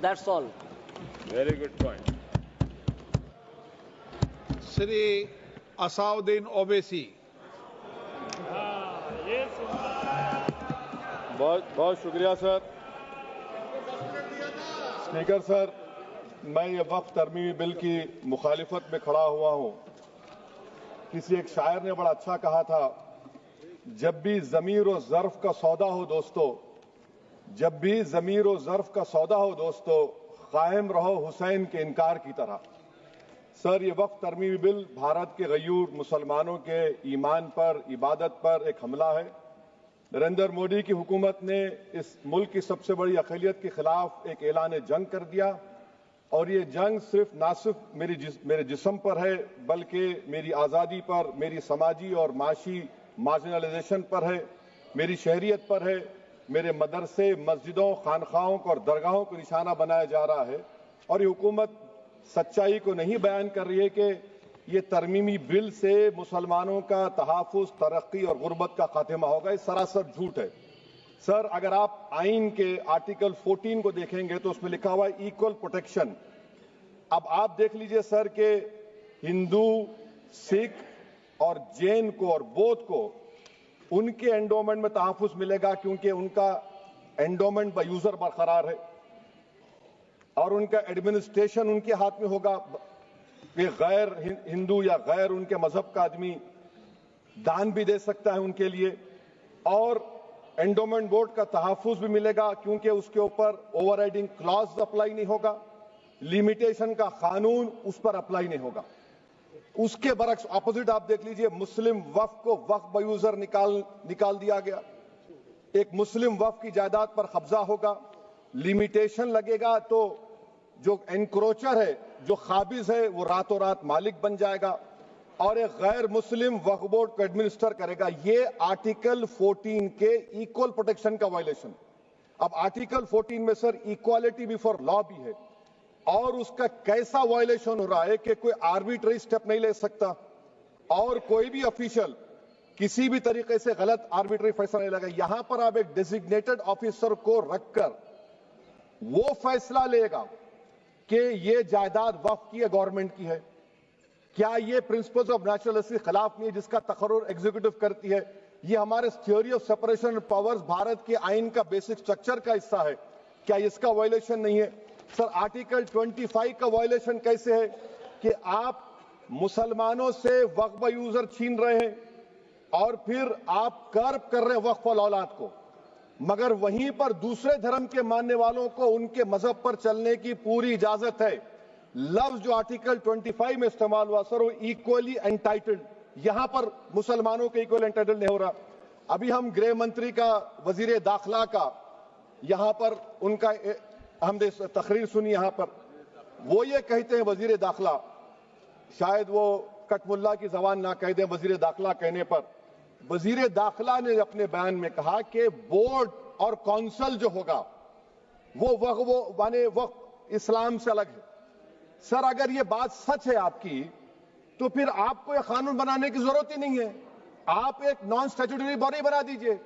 That's all. Very good point. Shri Asaduddin Owaisi. बहुत बहुत शुक्रिया सर। स्पीकर सर, मैं ये वक्फ तरमीमी बिल की मुखालिफत में खड़ा हुआ हूं। किसी एक शायर ने बड़ा अच्छा कहा था, जब भी ज़मीर और ज़र्फ का सौदा हो दोस्तों, जब भी ज़मीर और ज़र्फ का सौदा हो दोस्तों, कायम रहो हुसैन के इनकार की तरह। सर, ये वक्फ तरमीमी बिल भारत के गयूर मुसलमानों के ईमान पर, इबादत पर एक हमला है। नरेंद्र मोदी की हुकूमत ने इस मुल्क की सबसे बड़ी अक़लियत के खिलाफ एक ऐलान जंग कर दिया, और ये जंग ना सिर्फ मेरे जिस्म पर है, बल्कि मेरी आज़ादी पर, मेरी समाजी और माशी मार्जिनलाइजेशन पर है, मेरी शहरियत पर है, मेरे मदरसे, मस्जिदों, खानखाहों और दरगाहों को निशाना बनाया जा रहा है। और ये हुकूमत सच्चाई को नहीं बयान कर रही है कि ये तरमीमी बिल से मुसलमानों का तहफ़्फ़ुज़, तरक्की और गुर्बत का खात्मा होगा। ये सरासर झूठ है। सर, अगर आप आइन के आर्टिकल 14 को देखेंगे तो उसमें लिखा हुआ है इक्वल प्रोटेक्शन। अब आप देख लीजिए सर कि हिंदू, सिख और जैन को और बौद्ध को उनके एंडोमेंट में तहफ़्फ़ुज़ मिलेगा, क्योंकि उनका एंडोमेंट बाय यूजर बरकरार है और उनका एडमिनिस्ट्रेशन उनके हाथ में होगा। कि गैर हिंदू या गैर उनके मजहब का आदमी दान भी दे सकता है उनके लिए, और एंडोमेंट बोर्ड का तहफ़्फ़ुज़ भी मिलेगा, क्योंकि उसके ऊपर ओवरराइडिंग क्लॉज अप्लाई नहीं होगा, लिमिटेशन का कानून उस पर अप्लाई नहीं होगा। उसके बरक्स ऑपोजिट आप देख लीजिए, मुस्लिम वक्फ को वक्फ बाय यूजर निकाल दिया गया। एक मुस्लिम वक्फ की जायदाद पर कब्जा होगा, लिमिटेशन लगेगा तो जो एनक्रोचर है, जो खाबिज है, वो रातों रात मालिक बन जाएगा और एक गैर मुस्लिम वक्फ बोर्ड को एडमिनिस्टर करेगा। ये आर्टिकल 14 के इक्वल प्रोटेक्शन का वायलेशन। अब आर्टिकल 14 में सर इक्वालिटी बिफोर लॉ भी है, और उसका कैसा वायलेशन हो रहा है कि कोई आर्बिट्ररी स्टेप नहीं ले सकता और कोई भी ऑफिशियल किसी भी तरीके से गलत आर्बिट्ररी फैसला नहीं लेगा। यहां पर आप एक डेजिग्नेटेड ऑफिसर को रखकर वो फैसला लेगा कि ये जायदाद वक्फ की है, गवर्नमेंट की है। क्या ये प्रिंसिपल्स ऑफ नेशनलिज्म के खिलाफ नहीं है जिसका तकर्रुर एग्जीक्यूटिव करती है? ये हमारे theory of separation of powers, Bharat के आइन का बेसिक स्ट्रक्चर का हिस्सा है। क्या इसका वायलेशन नहीं है? सर, आर्टिकल 25 का वायलेशन कैसे है कि आप मुसलमानों से वक्फ बाय यूजर छीन रहे हैं और फिर आप कर्ब कर रहे हैं वक्फ वाल औलाद को, मगर वहीं पर दूसरे धर्म के मानने वालों को उनके मजहब पर चलने की पूरी इजाजत है। लफ्ज जो आर्टिकल 25 में इस्तेमाल हुआ सर, वो इक्वली एंटाइटल्ड, यहां पर मुसलमानों के इक्वल एंटाइटल्ड नहीं हो रहा। अभी हम गृह मंत्री का, वजीर दाखिला का यहां पर उनका हमने तकरीर सुनी, यहां पर वो ये कहते हैं, वजीर दाखिला, शायद वो कटमुल्ला की जबान ना कह दें, वजीर दाखिला कहने पर वजीर दाखिला ने अपने बयान में कहा कि बोर्ड और काउंसिल जो होगा वो माने वक्फ इस्लाम से अलग है। सर, अगर ये बात सच है आपकी, तो फिर आपको ये कानून बनाने की जरूरत ही नहीं है। आप एक नॉन स्टैट्यूटरी बॉडी बना दीजिए।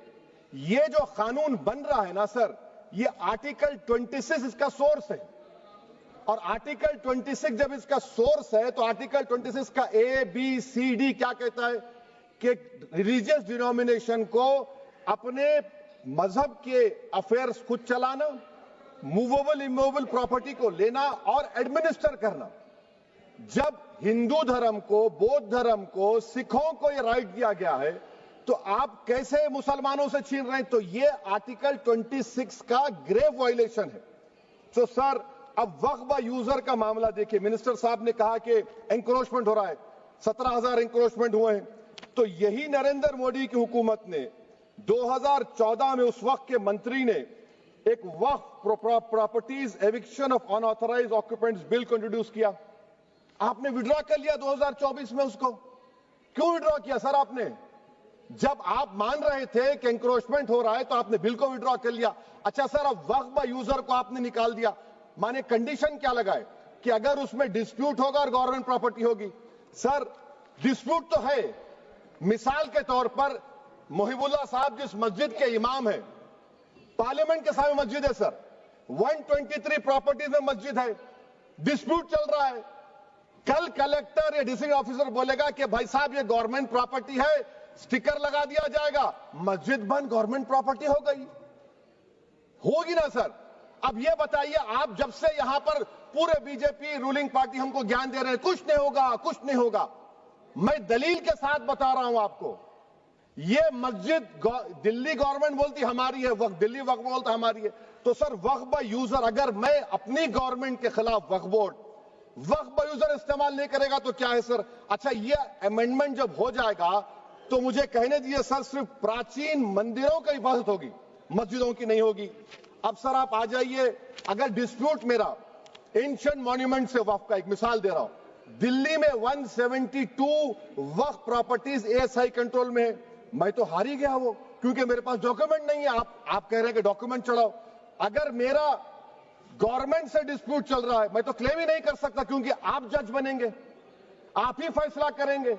ये जो कानून बन रहा है ना सर, ये आर्टिकल 26 इसका सोर्स है, और आर्टिकल 26 जब इसका सोर्स है तो आर्टिकल 26 का ABCD क्या कहता है कि रिलीजियस डिनोमिनेशन को अपने मजहब के अफेयर्स खुद चलाना, मूवेबल इमूवेबल प्रॉपर्टी को लेना और एडमिनिस्टर करना। जब हिंदू धर्म को, बौद्ध धर्म को, सिखों को यह राइट दिया गया है, तो आप कैसे मुसलमानों से छीन रहे हैं? तो यह आर्टिकल 26 का ग्रेव वायलेशन है। तो सर, अब वक्फ बाय यूजर का मामला देखिए, मिनिस्टर साहब ने कहा कि एंक्रोचमेंट हो रहा है, 17,000 एंक्रोचमेंट हुए हैं। तो यही नरेंद्र मोदी की हुकूमत ने 2014 में उस वक्त के मंत्री ने एक waqf properties eviction of unauthorised occupants bill को इंट्रोड्यूस किया। आपने विड्रॉ कर लिया 2024 में उसको। क्यों विड्रॉ किया सर आपने? जब आप मान रहे थे कि एंक्रोचमेंट हो रहा है तो आपने बिल को विड्रॉ कर लिया। अच्छा सर, अब वक्फ बाय यूजर को आपने निकाल दिया, माने कंडीशन क्या लगाए कि अगर उसमें डिस्प्यूट होगा और गवर्नमेंट प्रॉपर्टी होगी। सर, डिस्प्यूट तो है। मिसाल के तौर पर मोहिबुल्लाह साहब जिस मस्जिद के इमाम हैं, पार्लियामेंट के सामने मस्जिद है सर, 123 प्रॉपर्टीज में मस्जिद है, डिस्प्यूट चल रहा है। कल कलेक्टर या डिस्ट्रिक्ट ऑफिसर बोलेगा कि भाई साहब ये गवर्नमेंट प्रॉपर्टी है, स्टिकर लगा दिया जाएगा, मस्जिद बंद, गवर्नमेंट प्रॉपर्टी हो गई, होगी ना सर? अब ये बताइए, आप जब से यहां पर पूरे बीजेपी रूलिंग पार्टी हमको ज्ञान दे रहे हैं कुछ नहीं होगा, कुछ नहीं होगा, मैं दलील के साथ बता रहा हूं आपको। ये मस्जिद दिल्ली गवर्नमेंट बोलती हमारी है, वक्फ दिल्ली वक्फ बोलता हमारी है, तो सर वक्फ बाय यूजर, अगर मैं अपनी गवर्नमेंट के खिलाफ वक्फ बोर्ड वक्फ बाय यूजर इस्तेमाल नहीं करेगा तो क्या है सर? अच्छा, ये अमेंडमेंट जब हो जाएगा तो मुझे कहने दीजिए सर, सिर्फ प्राचीन मंदिरों की हिफाजत होगी, मस्जिदों की नहीं होगी। अब सर आप आ जाइए, अगर डिस्प्यूट मेरा एंशिएंट मॉन्यूमेंट से वक्फ का, एक मिसाल दे रहा हूं, दिल्ली में 172 वक्फ प्रॉपर्टीज एएसआई कंट्रोल में है, मैं तो हार ही गया वो, क्योंकि मेरे पास डॉक्यूमेंट नहीं है। आप कह रहे हैं कि डॉक्यूमेंट चढ़ाओ, अगर मेरा गवर्नमेंट से डिस्प्यूट चल रहा है मैं तो क्लेम ही नहीं कर सकता, क्योंकि आप जज बनेंगे, आप ही फैसला करेंगे,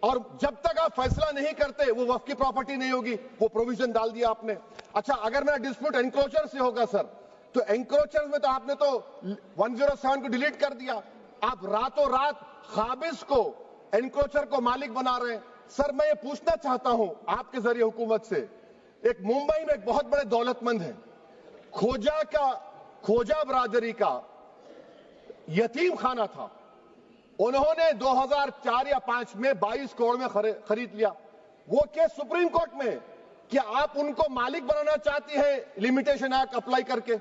और जब तक आप फैसला नहीं करते वो वक्फ की प्रॉपर्टी नहीं होगी। वो प्रोविजन डाल दिया आपने। अच्छा, अगर मेरा डिस्प्यूट एनक्रोचर से होगा सर, तो एनक्रोचर में तो आपने तो 107 को डिलीट कर दिया, आप रातों रात खाबिज को, एनक्रोचर को मालिक बना रहे हैं। सर मैं ये पूछना चाहता हूं आपके जरिए हुकूमत से, एक मुंबई में एक बहुत बड़े दौलतमंद है, खोजा बरादरी का यतीम खाना था, उन्होंने 2004 या 5 में 22 करोड़ में खरीद लिया। वो केस सुप्रीम कोर्ट में, क्या आप उनको मालिक बनाना चाहती है लिमिटेशन एक्ट अप्लाई करके?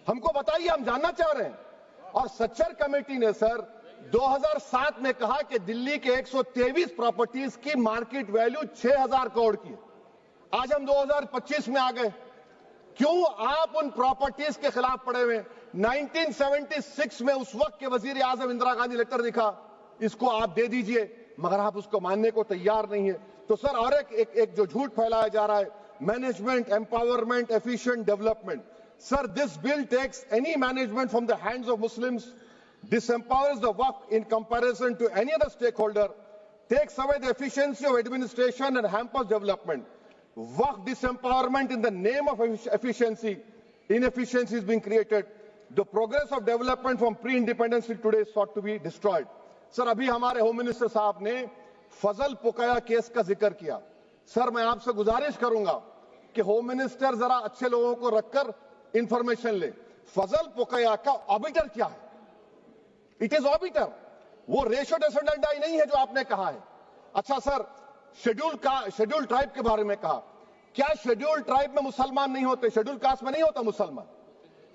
हमको बताइए, हम जानना चाह रहे हैं। और सच्चर कमेटी ने सर 2007 में कहा कि दिल्ली के 123 प्रॉपर्टीज की मार्केट वैल्यू 6000 करोड़ की। आज हम 2025 में आ गए, क्यों आप उन प्रॉपर्टीज के खिलाफ पड़े हुए? 1976 में उस वक्त के वजीर आजम इंदिरा गांधी लेटर लिखा, इसको आप दे दीजिए, मगर आप उसको मानने को तैयार नहीं है। तो सर और एक जो झूठ फैलाया जा रहा है, management empowerment efficient development, sir this bill takes any management from the hands of Muslims, disempowers the waqf in comparison to any other stakeholder, takes away the efficiency of administration and hampers development. Waqf disempowerment in the name of efficiency, inefficiency is being created. The progress of development from pre-independence till today is sought to be destroyed. Sir अभी हमारे home minister साहब ने फजल पुकाया case का जिक्र किया। Sir मैं आपसे गुजारिश करूंगा कि होम मिनिस्टर जरा अच्छे लोगों को रखकर इंफॉर्मेशन ले। फजल पुकाया का ऑबिटर क्या है? इट इज ऑबिटर, वो रेशो डेसेंडेंटाई नहीं है जो आपने कहा है। अच्छा सर, शेड्यूल ट्राइब के बारे में कहा, क्या शेड्यूल ट्राइब में मुसलमान नहीं होते? शेड्यूल कास्ट में नहीं होता मुसलमान,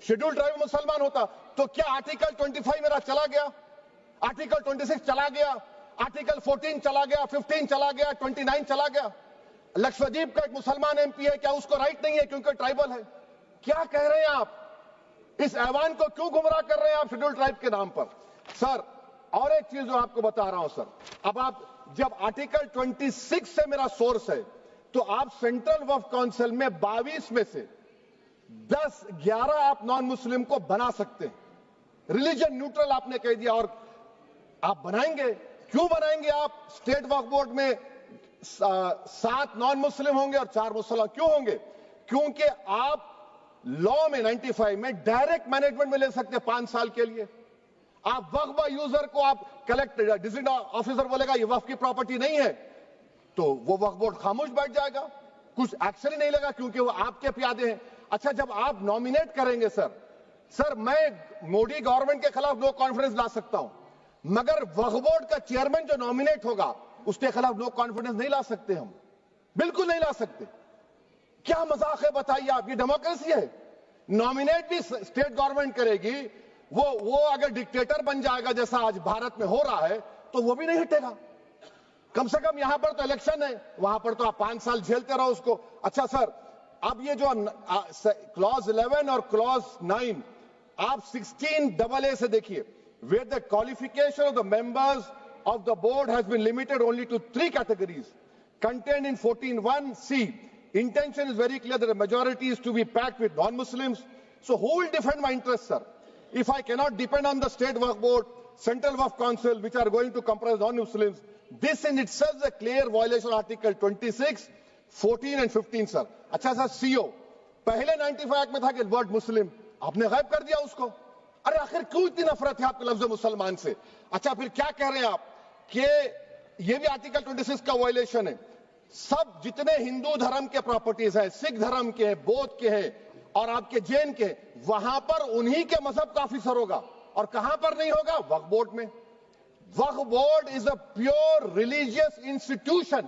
शेड्यूल ट्राइब में मुसलमान होता। तो क्या आर्टिकल 25 मेरा चला गया, आर्टिकल 26 चला गया, आर्टिकल 14 चला गया, 15 चला गया, 29 चला गया? लक्षद्वीप का एक मुसलमान एमपी है, क्या उसको राइट नहीं है क्योंकि ट्राइबल है? क्या कह रहे हैं आप? इस ऐवान को क्यों गुमराह कर रहे हैं आप शेड्यूल ट्राइब के नाम पर? सर और एक चीज जो आपको बता रहा हूं सर, अब आप जब आर्टिकल 26 से मेरा सोर्स है, तो आप सेंट्रल वक्फ काउंसिल में 22 में से 10-11 आप नॉन मुस्लिम को बना सकते हैं, रिलीजन न्यूट्रल आपने कह दिया। और आप बनाएंगे, क्यों बनाएंगे आप? स्टेट वक्फ बोर्ड में 7 नॉन मुस्लिम होंगे और 4 मुसलमान। क्यों होंगे? क्योंकि आप लॉ में 95 में डायरेक्ट मैनेजमेंट में ले सकते हैं 5 साल के लिए। आप वक्फ बाय यूजर को आप कलेक्टर डिस्ट्रिक्ट ऑफिसर बोलेगा ये वक्फ की प्रॉपर्टी नहीं है, तो वो वक्फ बोर्ड खामोश बैठ जाएगा, कुछ एक्शन ही नहीं लेगा, क्योंकि वो आपके प्यादे हैं। अच्छा, जब आप नॉमिनेट करेंगे सर मैं मोदी गवर्नमेंट के खिलाफ नो कॉन्फिडेंस ला सकता हूं, मगर वक्फ बोर्ड का चेयरमैन जो नॉमिनेट होगा उसके खिलाफ नो कॉन्फिडेंस नहीं ला सकते, हम बिल्कुल नहीं ला सकते। क्या मजाक है बताइए आप? ये डेमोक्रेसी है। नॉमिनेट भी स्टेट गवर्नमेंट करेगी, वो अगर डिक्टेटर बन जाएगा जैसा आज भारत में हो रहा है तो वो भी नहीं हटेगा। कम से कम यहां पर तो इलेक्शन है, वहां पर तो आप 5 साल झेलते रहो उसको। अच्छा सर, अब ये जो क्लॉज 11 और क्लॉज 9 आप 16AA से देखिए, where the qualification of the members of the board has been limited only to 3 categories contained in 14(1)(c). Intention is very clear that the majority is to be packed with non-Muslims. So who will defend my interests, sir? If I cannot depend on the state waqf board, central waqf council, which are going to comprise non-Muslims, this in itself is a clear violation of Article 26, 14 and 15, sir. अच्छा sir, CO पहले 95 act में था कि word मुस्लिम, आपने गायब कर दिया उसको। अरे आखिर क्यों इतनी नफरत है आपके लफ्ज मुसलमान से? अच्छा फिर क्या कह रहे हैं आप कि ये भी आर्टिकल 26 का वायलेशन है। सब जितने हिंदू धर्म के प्रॉपर्टीज हैं, सिख धर्म के हैं, बौद्ध के हैं और आपके जैन के, वहां पर उन्हीं के मजहब का ऑफिसर होगा। और कहां पर नहीं होगा? वक्फ बोर्ड में। Waqf board is a pure religious institution,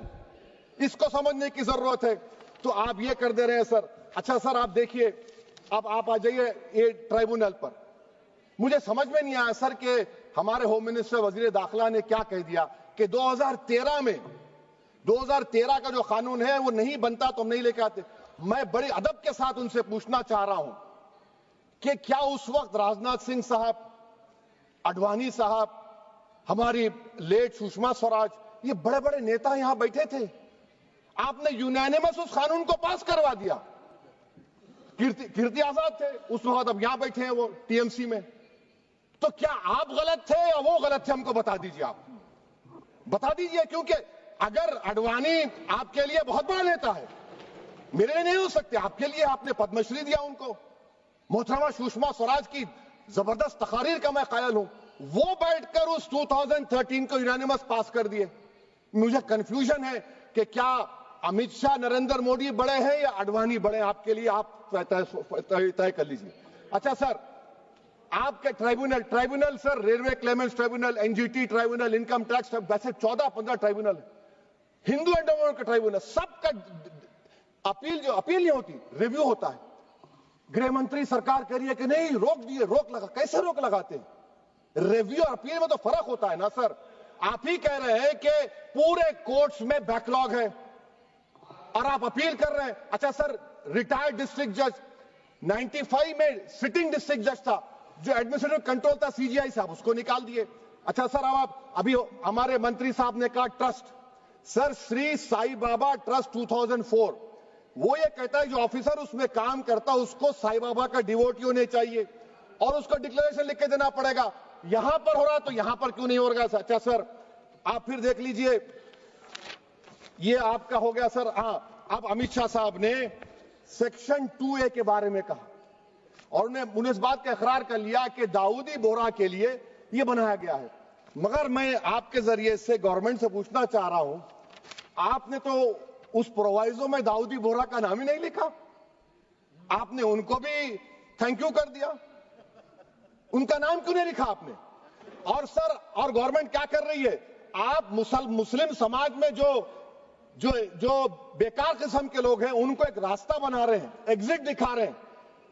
इसको समझने की जरूरत है। तो आप ये कर दे रहे हैं सर। अच्छा सर आप देखिए, अब आप आ जाइए ये ट्राइब्यूनल पर। मुझे समझ में नहीं आया सर कि हमारे होम मिनिस्टर वजीर दाखिला ने क्या कह दिया कि 2013 का जो कानून है वो नहीं बनता तो हम नहीं लेके आते। मैं बड़े अदब के साथ उनसे पूछना चाह रहा हूं कि क्या उस वक्त राजनाथ सिंह साहब, अडवाणी साहब, हमारी लेट सुषमा स्वराज, ये बड़े बड़े नेता यहां बैठे थे? आपने यूनानिमस उस कानून को पास करवा दिया। कीर्ति आजाद थे उस वक्त, अब यहां बैठे हैं वो टीएमसी में। तो क्या आप गलत थे या वो गलत थे? हमको बता दीजिए, आप बता दीजिए। क्योंकि अगर अडवाणी आपके लिए बहुत बड़ा नेता है, मेरे लिए नहीं हो सकते, आपके लिए आपने पद्मश्री दिया उनको। मोहतरमा सुषमा स्वराज की जबरदस्त तकारीर का मैं कायल हूं। वो बैठकर उस 2013 को यूनानिमस पास कर दिए। मुझे कंफ्यूजन है कि क्या अमित शाह, नरेंद्र मोदी बड़े हैं या अडवाणी बड़े हैं? आपके लिए आप तय कर लीजिए। अच्छा सर, आपके tribunal sir, railway Clements tribunal, NGT tribunal, income tax, वैसे 14-15 ट्राइब्यूनल, हिंदू एंडोवर का ट्राइब्यूनल, सबका अपील नहीं होती, रिव्यू होता है। गृह मंत्री सरकार कह रही है कि नहीं, रोक दिए, रोक लगा। कैसे रोक लगाते हैं? रिव्यू और अपील में तो फर्क होता है ना सर। आप ही कह रहे हैं कि पूरे कोर्ट्स में बैकलॉग है और आप अपील कर रहे हैं। अच्छा सर, रिटायर्ड डिस्ट्रिक्ट जज 95 में सिटिंग डिस्ट्रिक्ट जज था, जो एडमिनिस्ट्रेटिव कंट्रोल था सीजीआई साहब, उसको निकाल दिए। अच्छा सर, अब आप अभी हमारे मंत्री साहब ने कहा trust, sir Shri Sai Baba trust 2004, वो ये कहता है जो ऑफिसर उसमें काम करता है उसको साई बाबा का डिवोटी होने चाहिए और उसको डिक्लेरेशन लिख के देना पड़ेगा। यहां पर हो रहा तो यहां पर क्यों नहीं हो रहा? अच्छा सर, आप फिर देख लीजिए, ये आपका हो गया सर। हाँ, अब अमित शाह साहब ने सेक्शन 2A के बारे में कहा और उन्होंने इस बात का इकरार कर लिया कि दाऊदी बोहरा के लिए यह बनाया गया है। मगर मैं आपके जरिए से गवर्नमेंट से पूछना चाह रहा हूं, आपने तो उस प्रोवाइजो में दाऊदी बोहरा का नाम ही नहीं लिखा। आपने उनको भी थैंक यू कर दिया, उनका नाम क्यों नहीं लिखा आपने? और सर, और गवर्नमेंट क्या कर रही है? आप मुस्लिम समाज में जो बेकार किस्म के लोग हैं उनको एक रास्ता बना रहे हैं, एग्जिट दिखा रहे हैं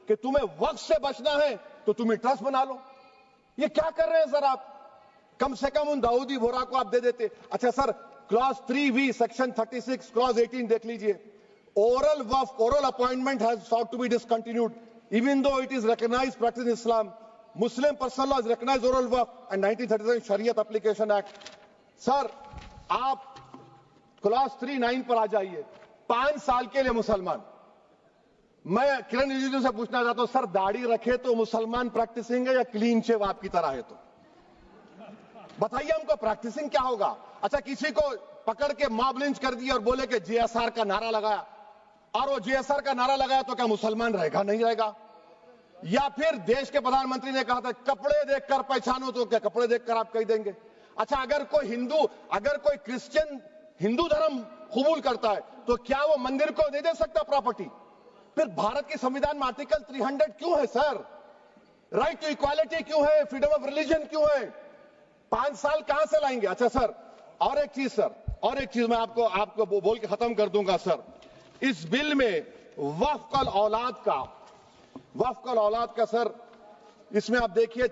कि तुम्हें वक्त से बचना है तो तुम्हें ट्रस्ट बना लो। ये क्या कर रहे हैं सर आप? कम से कम उन दाऊदी बोहरा को आप दे देते। अच्छा sir, clause 3V section 36 clause 18 देख लीजिए। Oral waqf, oral appointment has sought to be discontinued even though it is recognized practice in Islam. Muslim personal law is recognized oral waqf and 1937 Shariat Application Act. Sir आप clause 3(9) पर आ जाइए। 5 साल के लिए मुसलमान। मैं किरण रिजिजू से पूछना चाहता हूं, सर दाढ़ी रखे तो मुसलमान प्रैक्टिसिंग है या क्लीन शेव आपकी तरह है? तो बताइए हमको, प्रैक्टिसिंग क्या होगा? अच्छा, किसी को पकड़ के मॉब लिंच कर दिया और बोले कि JSR का नारा लगाया, और वो JSR का नारा लगाया तो क्या मुसलमान रहेगा? नहीं रहेगा। या फिर देश के प्रधानमंत्री ने कहा था कपड़े देखकर पहचानो, तो क्या कपड़े देखकर आप कह देंगे? अच्छा, अगर कोई क्रिश्चियन हिंदू धर्म कबूल करता है तो क्या वो मंदिर को नहीं दे सकता प्रॉपर्टी? फिर भारत के संविधान में आर्टिकल 300 क्यों है सर? राइट टू इक्वालिटी क्यों है? फ्रीडम ऑफ रिलीजन क्यों है? 5 साल कहां से लाएंगे? अच्छा सर, और एक चीज सर, और एक चीज मैं आपको बोल के खत्म कर दूंगा सर। इस बिल में वक्फ औलाद का सर, इसमें आप देखिए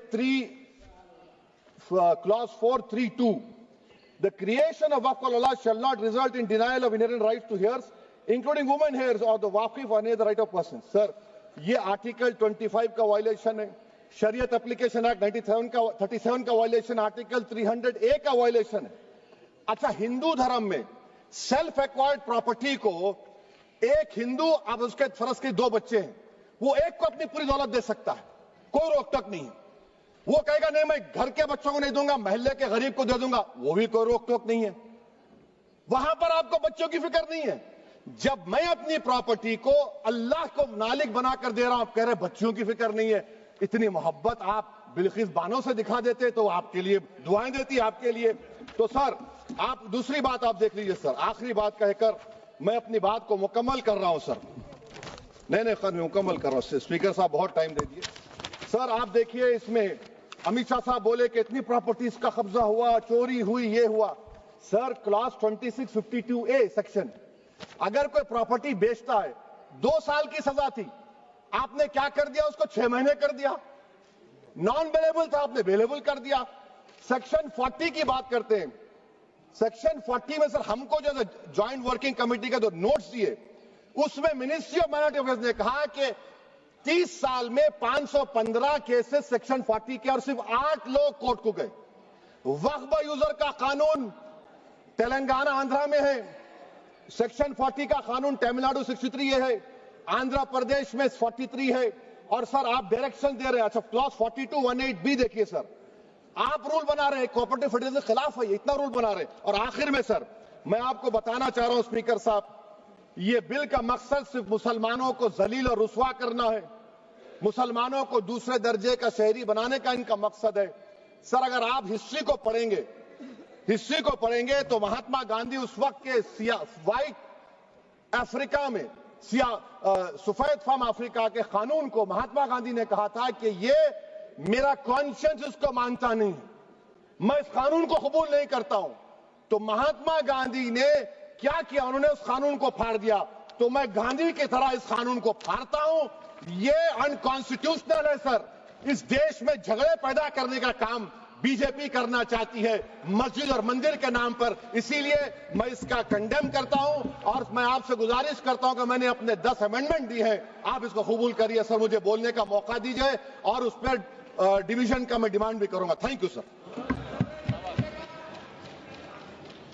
clause 4(3)(2), the creation of waqf al-awlad shall not result in denial of inherent rights to heirs, including women heirs or the waqif or any other right of person. Sir, ये article 25 का violation है, शरीयत application act 37 का violation, article 300A का violation है। अच्छा, हिंदू धर्म में सेल्फ एक्वायर्ड प्रॉपर्टी को एक हिंदू, अब उसके फर्ज के 2 बच्चे हैं, वो एक को अपनी पूरी दौलत दे सकता है, कोई रोक टोक नहीं है। वो कहेगा नहीं मैं घर के बच्चों को नहीं दूंगा, मोहल्ले के गरीब को दे दूंगा, वो भी कोई रोक टोक नहीं है। वहां पर आपको बच्चों की फिक्र नहीं है। जब मैं अपनी प्रॉपर्टी को अल्लाह को मालिक बनाकर दे रहा हूं, आप कह रहे बच्चियों की फिक्र नहीं है। इतनी मोहब्बत आप बिल्किस बानो से दिखा देते तो आपके लिए दुआएं देती आपके लिए। तो सर आप दूसरी बात आप देख लीजिए सर, आखिरी बात कहकर मैं अपनी बात को मुकम्मल कर रहा हूं सर। नहीं खैर मैं मुकम्मल कर रहा हूं, स्पीकर साहब बहुत टाइम दे दिए। सर आप देखिए इसमें अमित शाह साहब बोले कि इतनी प्रॉपर्टीज का कब्जा हुआ, चोरी हुई, ये हुआ। सर क्लास 2652A सेक्शन, अगर कोई प्रॉपर्टी बेचता है 2 साल की सजा थी, आपने क्या कर दिया, उसको 6 महीने कर दिया। नॉन बेलेबल था, आपने बेलेबल कर दिया। सेक्शन 40 की बात करते हैं, सेक्शन 40 में सर हमको जो ज्वाइंट वर्किंग कमेटी का जो नोट्स दिए, उसमें मिनिस्ट्री ऑफ माइनॉरिटी अफेयर्स ने कहा कि 30 साल में 515 केसेस सेक्शन 40 के और सिर्फ 8 लोग कोर्ट को गए। वक्फ यूजर का कानून तेलंगाना आंध्रा में है, सेक्शन 40 का कानून तमिलनाडु 63 है, आंध्र प्रदेश में 43 है। और सर आप डायरेक्शन दे रहे हैं, अच्छा क्लॉज 4218B देखिए सर, आप रूल बना रहे हैं, कोऑपरेटिव फेडरलिज्म के खिलाफ है, इतना रूल बना रहे हैं। और आखिर में सर मैं आपको बताना चाह रहा हूं स्पीकर साहब, ये बिल का मकसद सिर्फ मुसलमानों को जलील और रुस्वा करना है, मुसलमानों को दूसरे दर्जे का शहरी बनाने का इनका मकसद है। सर अगर आप हिस्ट्री को पढ़ेंगे तो महात्मा गांधी उस वक्त के व्हाइट अफ्रीका में सफेद फार्म अफ्रीका के कानून को महात्मा गांधी ने कहा था कि ये मेरा कॉन्शियंस इसको मानता नहीं है, मैं इस कानून को कबूल नहीं करता हूं। तो महात्मा गांधी ने क्या किया, उन्होंने उस कानून को फाड़ दिया। तो मैं गांधी की तरह इस कानून को फाड़ता हूं। ये अनकॉन्स्टिट्यूशनल है सर। इस देश में झगड़े पैदा करने का काम बीजेपी करना चाहती है मस्जिद और मंदिर के नाम पर, इसीलिए मैं इसका कंडेम करता हूं। और मैं आपसे गुजारिश करता हूं कि मैंने अपने 10 अमेंडमेंट दी है, आप इसको कबूल करिए सर, मुझे बोलने का मौका दीजिए और उस पर डिवीजन का मैं डिमांड भी करूंगा। Thank you sir.